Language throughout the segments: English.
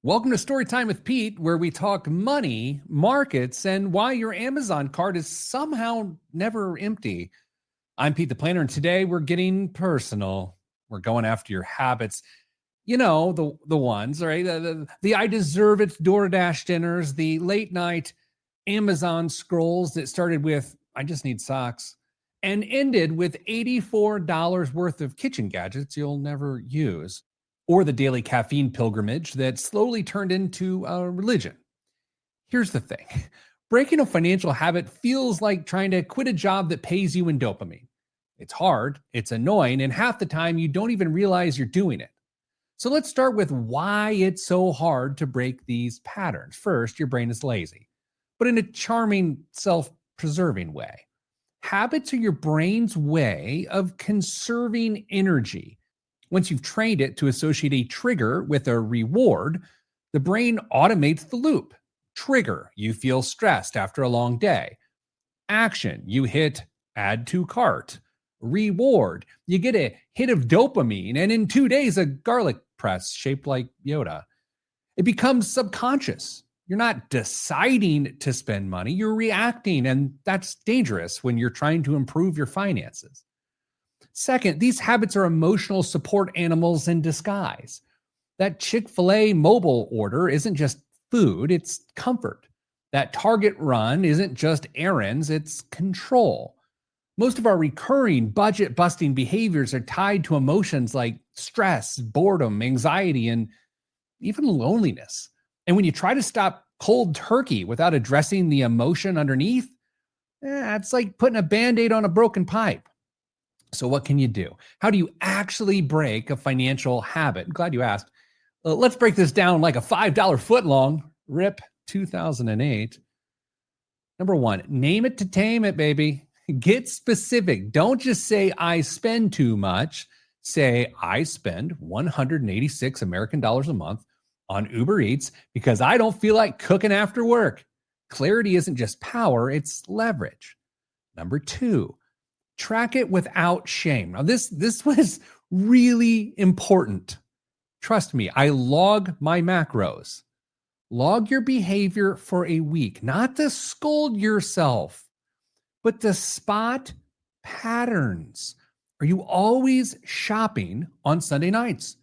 Welcome to Storytime with Pete, where we talk money, markets, and why your Amazon cart is somehow never empty. I'm Pete the Planner, and today we're getting personal. We're going after your habits. You know, the ones, right? The I deserve it DoorDash dinners, the late night Amazon scrolls that started with I just need socks and ended with $84 worth of kitchen gadgets you'll never use, or the daily caffeine pilgrimage that slowly turned into a religion. Here's the thing: breaking a financial habit feels like trying to quit a job that pays you in dopamine. It's hard, it's annoying, and half the time you don't even realize you're doing it. So let's start with why it's so hard to break these patterns. First, your brain is lazy, but in a charming, self preserving way. Habits are your brain's way of conserving energy. Once you've trained it to associate a trigger with a reward, the brain automates the loop. Trigger, you feel stressed after a long day. Action, you hit add to cart. Reward, you get a hit of dopamine, and in 2 days, a garlic press shaped like Yoda. It becomes subconscious. You're not deciding to spend money, you're reacting, and that's dangerous when you're trying to improve your finances. Second, these habits are emotional support animals in disguise. That Chick-fil-A mobile order isn't just food, it's comfort. That Target run isn't just errands, it's control. Most of our recurring budget-busting behaviors are tied to emotions like stress, boredom, anxiety, and even loneliness. And when you try to stop cold turkey without addressing the emotion underneath, it's like putting a Band-Aid on a broken pipe. So what can you do? How do you actually break a financial habit? Glad you asked. Let's break this down like a $5 footlong. RIP 2008. Number one, name it to tame it, baby. Get specific. Don't just say I spend too much. Say I spend 186 American dollars a month on Uber Eats because I don't feel like cooking after work. Clarity isn't just power, it's leverage. Number two, track it without shame. Now, this was really important. Trust me, I log my macros. Log your behavior for a week, not to scold yourself, but to spot patterns. Are you always shopping on Sunday nights?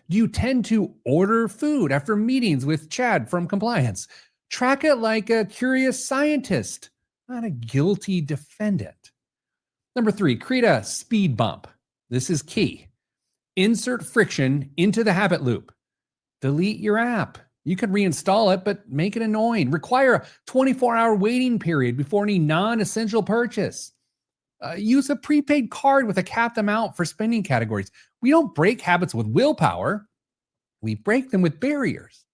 Do you tend to order food after meetings with Chad from compliance? Track it like a curious scientist, not a guilty defendant. Number three, create a speed bump. This is key. Insert friction into the habit loop. Delete your app. You can reinstall it, but make it annoying. Require a 24-hour waiting period before any non-essential purchase. Use a prepaid card with a capped amount for spending categories. We don't break habits with willpower. We break them with barriers.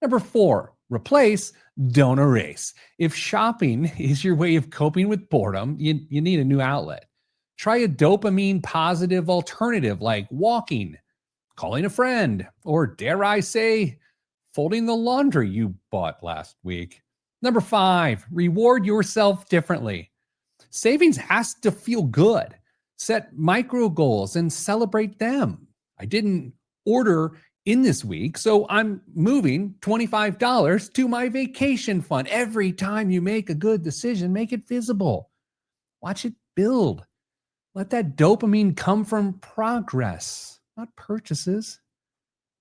Number four, replace, don't erase. If shopping is your way of coping with boredom, you need a new outlet. Try a dopamine positive alternative like walking, calling a friend, or dare I say, folding the laundry you bought last week. Number five, reward yourself differently. Savings has to feel good. Set micro goals and celebrate them. I didn't order in this week, so I'm moving $25 to my vacation fund. Every time you make a good decision, make it visible. Watch it build. Let that dopamine come from progress, not purchases.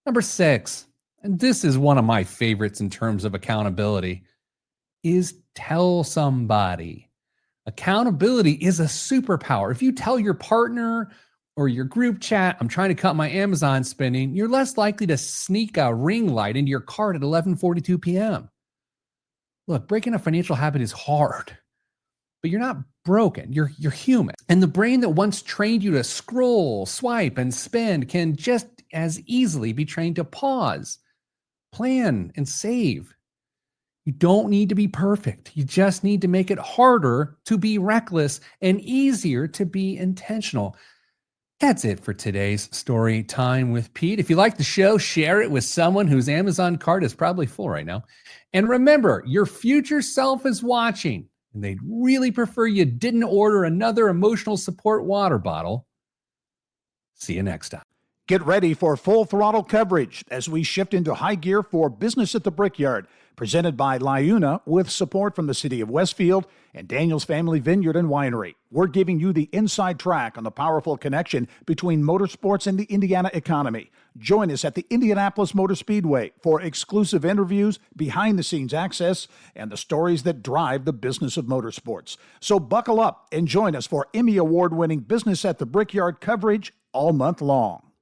Number six, and this is one of my favorites in terms of accountability, is tell somebody. Accountability is a superpower. If you tell your partner or your group chat, I'm trying to cut my Amazon spending, you're less likely to sneak a ring light into your cart at 11:42 p.m. Look, breaking a financial habit is hard, but you're not broken. You're human. And the brain that once trained you to scroll, swipe, and spend can just as easily be trained to pause, plan, and save. You don't need to be perfect. You just need to make it harder to be reckless and easier to be intentional. That's it for today's Story Time with Pete. If you like the show, share it with someone whose Amazon cart is probably full right now. And remember, your future self is watching, and they'd really prefer you didn't order another emotional support water bottle. See you next time. Get ready for full throttle coverage as we shift into high gear for Business at the Brickyard, presented by Liuna with support from the City of Westfield and Daniel's Family Vineyard and Winery. We're giving you the inside track on the powerful connection between motorsports and the Indiana economy. Join us at the Indianapolis Motor Speedway for exclusive interviews, behind-the-scenes access, and the stories that drive the business of motorsports. So buckle up and join us for Emmy Award-winning Business at the Brickyard coverage all month long.